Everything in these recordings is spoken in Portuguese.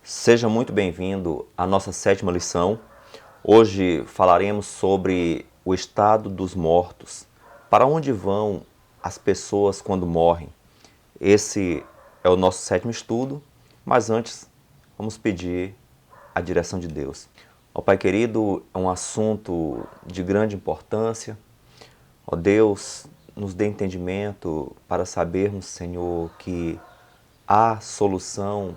Seja muito bem-vindo à nossa 7ª lição. Hoje falaremos sobre o estado dos mortos. Para onde vão as pessoas quando morrem? Esse é o nosso 7º estudo, mas antes vamos pedir a direção de Deus. Ó Pai querido, é um assunto de grande importância. Ó Deus, nos dê entendimento para sabermos, Senhor, que há solução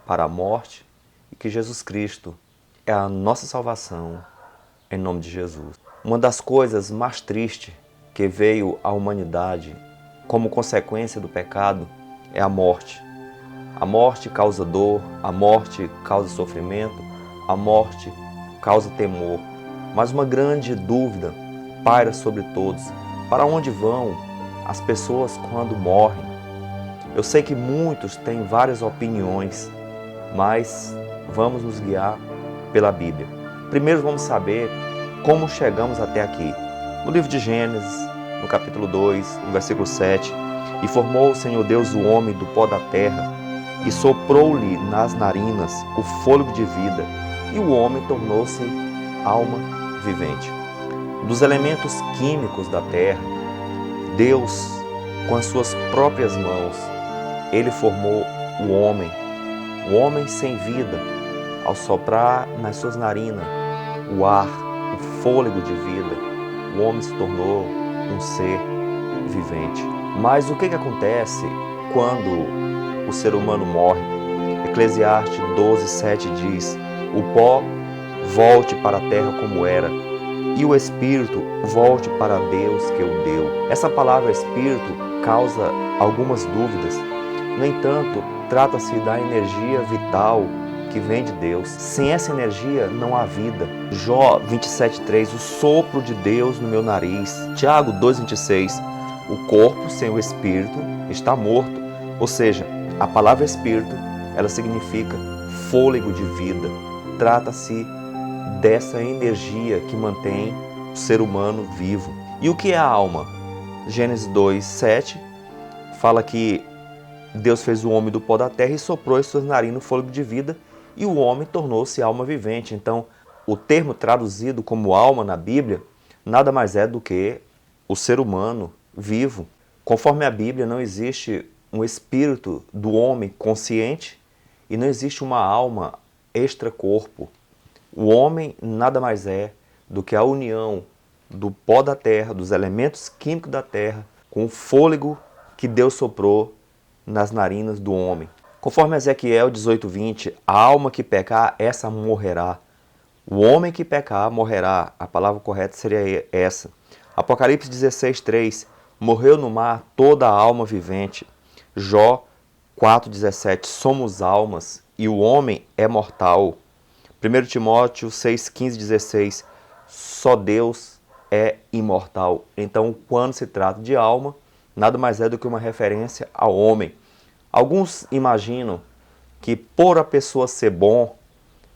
para a morte e que Jesus Cristo é a nossa salvação, em nome de Jesus. Uma das coisas mais tristes que veio à humanidade como consequência do pecado é a morte. A morte causa dor, a morte causa sofrimento, a morte causa temor. Mas uma grande dúvida paira sobre todos: para onde vão as pessoas quando morrem? Eu sei que muitos têm várias opiniões, mas vamos nos guiar pela Bíblia. Primeiro vamos saber como chegamos até aqui. No livro de Gênesis, no capítulo 2, no versículo 7, e formou o Senhor Deus o homem do pó da terra, e soprou-lhe nas narinas o fôlego de vida, e o homem tornou-se alma vivente. Dos elementos químicos da terra, Deus, com as suas próprias mãos, Ele formou o homem sem vida, ao soprar nas suas narinas o ar, o fôlego de vida, o homem se tornou um ser vivente. Mas o que acontece quando o ser humano morre? Eclesiastes 12:7 diz: o pó volte para a terra como era, e o espírito volte para Deus que o deu. Essa palavra espírito causa algumas dúvidas. No entanto, trata-se da energia vital que vem de Deus. Sem essa energia não há vida. Jó 27:3, o sopro de Deus no meu nariz. Tiago 2:26, o corpo sem o espírito está morto. Ou seja, a palavra espírito, ela significa fôlego de vida. Trata-se dessa energia que mantém o ser humano vivo. E o que é a alma? Gênesis 2:7 fala que Deus fez o homem do pó da terra e soprou em suas narinas o fôlego de vida, e o homem tornou-se alma vivente. Então, o termo traduzido como alma na Bíblia nada mais é do que o ser humano vivo. Conforme a Bíblia, não existe um espírito do homem consciente e não existe uma alma extracorpo. O homem nada mais é do que a união do pó da terra, dos elementos químicos da terra, com o fôlego que Deus soprou nas narinas do homem. Conforme Ezequiel 18:20, a alma que pecar, essa morrerá. O homem que pecar, morrerá. A palavra correta seria essa. Apocalipse 16:3, morreu no mar toda a alma vivente. Jó 4:17, somos almas e o homem é mortal. 1 Timóteo 6:15-16, só Deus é imortal. Então, quando se trata de alma, nada mais é do que uma referência ao homem. Alguns imaginam que por a pessoa ser bom,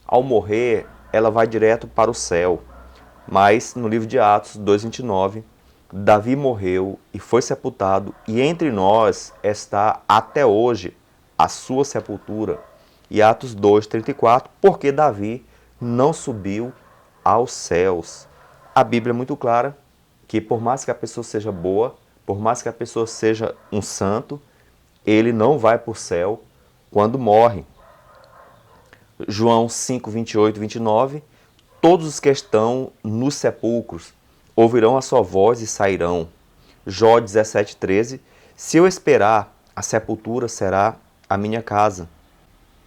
ao morrer, ela vai direto para o céu. Mas no livro de Atos 2:29, Davi morreu e foi sepultado, e entre nós está até hoje a sua sepultura. E Atos 2:34, porque Davi não subiu aos céus. A Bíblia é muito clara que por mais que a pessoa seja boa, por mais que a pessoa seja um santo, ele não vai para o céu quando morre. João 5:28-29, todos os que estão nos sepulcros ouvirão a sua voz e sairão. Jó 17:13, se eu esperar, a sepultura será a minha casa.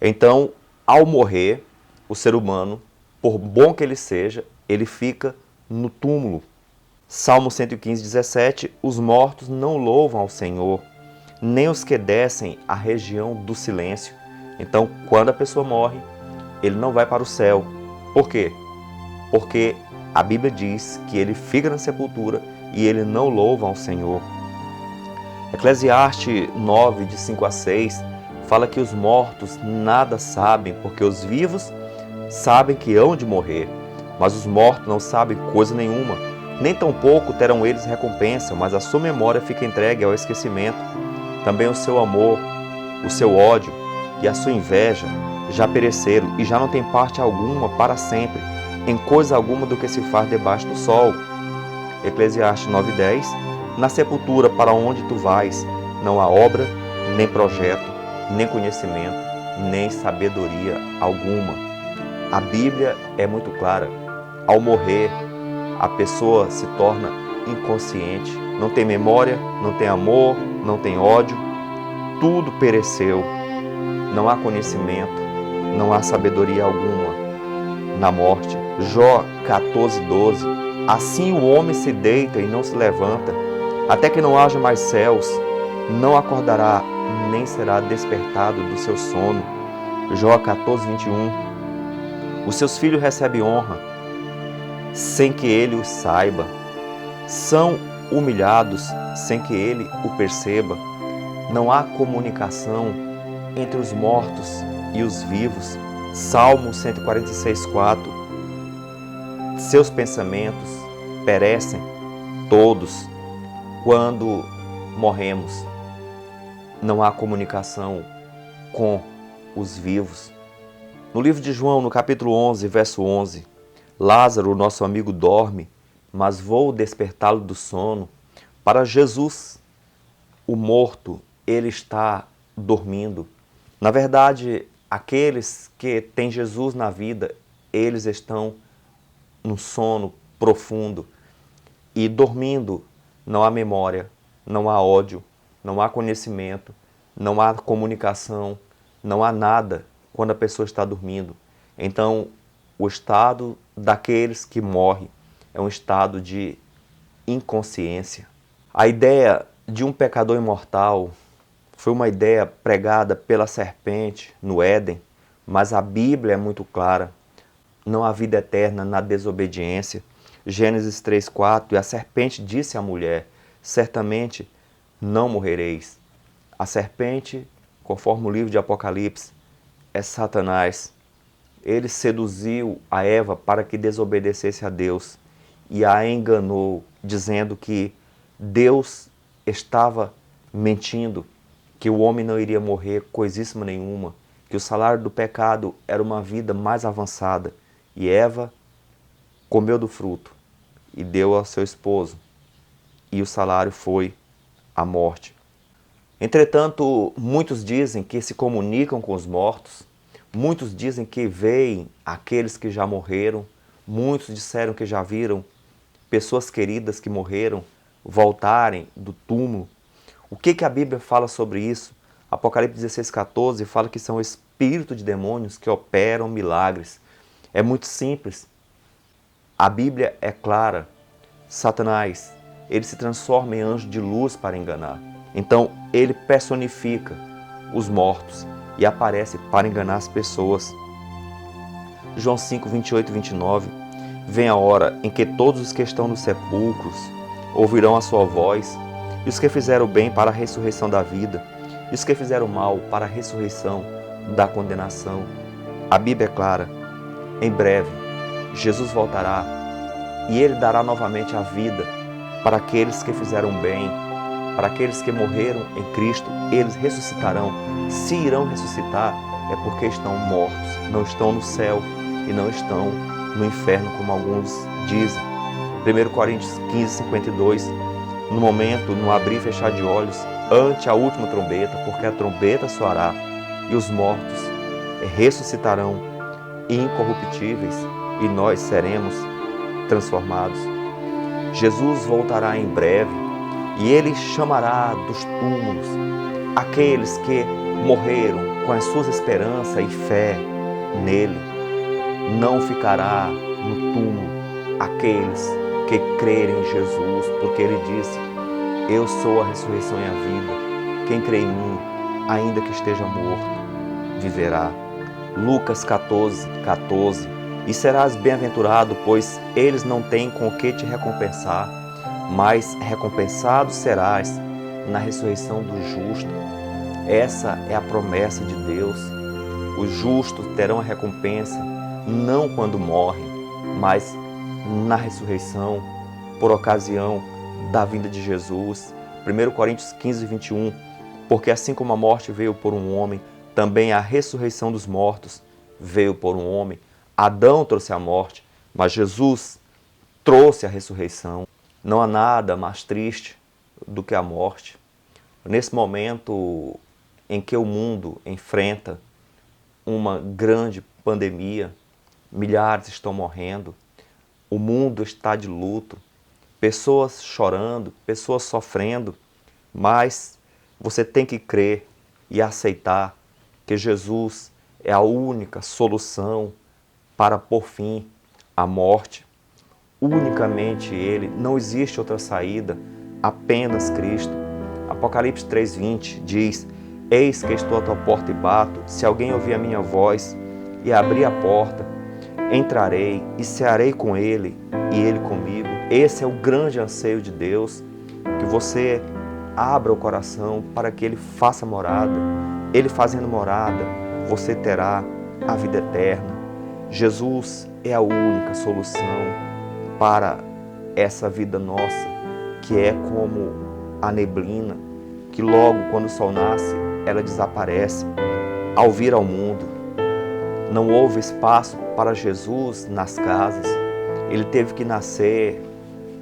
Então, ao morrer, o ser humano, por bom que ele seja, ele fica no túmulo. Salmo 115:17, os mortos não louvam ao Senhor, nem os que descem à região do silêncio. Então, quando a pessoa morre, ele não vai para o céu. Por quê? Porque a Bíblia diz que ele fica na sepultura e ele não louva ao Senhor. Eclesiastes 9:5-6, fala que os mortos nada sabem, porque os vivos sabem que hão de morrer, mas os mortos não sabem coisa nenhuma, nem tampouco terão eles recompensa, mas a sua memória fica entregue ao esquecimento. Também o seu amor, o seu ódio e a sua inveja já pereceram e já não tem parte alguma para sempre, em coisa alguma do que se faz debaixo do sol. Eclesiastes 9:10. Na sepultura para onde tu vais, não há obra, nem projeto, nem conhecimento, nem sabedoria alguma. A Bíblia é muito clara. Ao morrer, a pessoa se torna inconsciente. Não tem memória, não tem amor, não tem ódio. Tudo pereceu. Não há conhecimento, não há sabedoria alguma na morte. Jó 14:12. Assim o homem se deita e não se levanta, até que não haja mais céus, não acordará, nem será despertado do seu sono. Jó 14:21. Os seus filhos recebem honra, sem que ele os saiba. São humilhados, sem que ele o perceba. Não há comunicação entre os mortos e os vivos. Salmo 146:4. Seus pensamentos perecem todos. Quando morremos, não há comunicação com os vivos. No livro de João, no capítulo 11, verso 11, Lázaro, nosso amigo, dorme, mas vou despertá-lo do sono. Para Jesus, o morto, ele está dormindo. Na verdade, aqueles que têm Jesus na vida, eles estão num sono profundo. E dormindo, não há memória, não há ódio, não há conhecimento, não há comunicação, não há nada quando a pessoa está dormindo. Então, o estado daqueles que morrem é um estado de inconsciência. A ideia de um pecador imortal foi uma ideia pregada pela serpente no Éden, mas a Bíblia é muito clara. Não há vida eterna na desobediência. Gênesis 3:4. E a serpente disse à mulher: certamente não morrereis. A serpente, conforme o livro de Apocalipse, é Satanás. Ele seduziu a Eva para que desobedecesse a Deus e a enganou, dizendo que Deus estava mentindo, que o homem não iria morrer coisíssima nenhuma, que o salário do pecado era uma vida mais avançada. E Eva comeu do fruto e deu ao seu esposo, e o salário foi a morte. Entretanto, muitos dizem que se comunicam com os mortos, muitos dizem que veem aqueles que já morreram, muitos disseram que já viram pessoas queridas que morreram voltarem do túmulo. O que a Bíblia fala sobre isso? Apocalipse 16:14 fala que são espíritos de demônios que operam milagres. É muito simples. A Bíblia é clara. Satanás, ele se transforma em anjo de luz para enganar. Então, ele personifica os mortos e aparece para enganar as pessoas. João 5:28 e 29. Vem a hora em que todos os que estão nos sepulcros ouvirão a sua voz, e os que fizeram bem para a ressurreição da vida, e os que fizeram mal para a ressurreição da condenação. A Bíblia é clara. Em breve, Jesus voltará e Ele dará novamente a vida para aqueles que fizeram bem, para aqueles que morreram em Cristo. Eles ressuscitarão. Se irão ressuscitar, é porque estão mortos, não estão no céu e não estão no inferno, como alguns dizem. 1 Coríntios 15:52. No momento, no abrir e fechar de olhos, ante a última trombeta, porque a trombeta soará e os mortos ressuscitarão incorruptíveis e nós seremos transformados. Jesus voltará em breve e Ele chamará dos túmulos aqueles que morreram com as suas esperanças e fé nele. Não ficará no túmulo aqueles que crerem em Jesus, porque Ele disse: eu sou a ressurreição e a vida. Quem crê em mim, ainda que esteja morto, viverá. Lucas 14:14. E serás bem-aventurado, pois eles não têm com o que te recompensar, mas recompensado serás na ressurreição do justo. Essa é a promessa de Deus. Os justos terão a recompensa não quando morrem, mas na ressurreição, por ocasião da vinda de Jesus. 1 Coríntios 15, 21, porque assim como a morte veio por um homem, também a ressurreição dos mortos veio por um homem. Adão trouxe a morte, mas Jesus trouxe a ressurreição. Não há nada mais triste do que a morte. Nesse momento em que o mundo enfrenta uma grande pandemia, milhares estão morrendo, o mundo está de luto, pessoas chorando, pessoas sofrendo, mas você tem que crer e aceitar que Jesus é a única solução para pôr fim à morte. Unicamente Ele, não existe outra saída, apenas Cristo. Apocalipse 3:20 diz: eis que estou à tua porta e bato, se alguém ouvir a minha voz e abrir a porta, entrarei e cearei com ele e ele comigo. Esse é o grande anseio de Deus, que você abra o coração para que Ele faça morada. Ele fazendo morada, você terá a vida eterna. Jesus é a única solução para essa vida nossa, que é como a neblina, que logo quando o sol nasce, ela desaparece. Ao vir ao mundo, não houve espaço para Jesus nas casas. Ele teve que nascer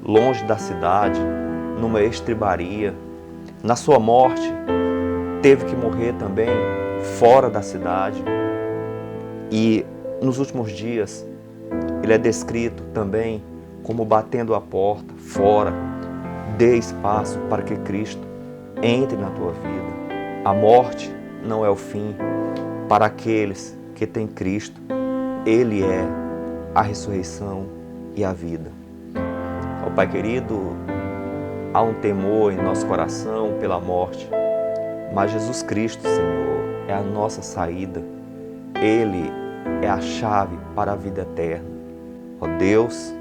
longe da cidade, numa estribaria. Na sua morte, teve que morrer também fora da cidade. E nos últimos dias, ele é descrito também como batendo a porta fora. Dê espaço para que Cristo entre na tua vida. A morte não é o fim para aqueles que têm Cristo. Ele é a ressurreição e a vida. Ó Pai querido, há um temor em nosso coração pela morte, mas Jesus Cristo, Senhor, é a nossa saída. Ele é a chave para a vida eterna. Ó Deus,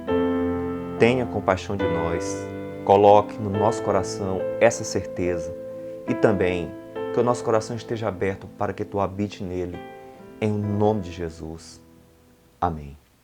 tenha compaixão de nós, coloque no nosso coração essa certeza e também que o nosso coração esteja aberto para que Tu habite nele, em nome de Jesus. Amém.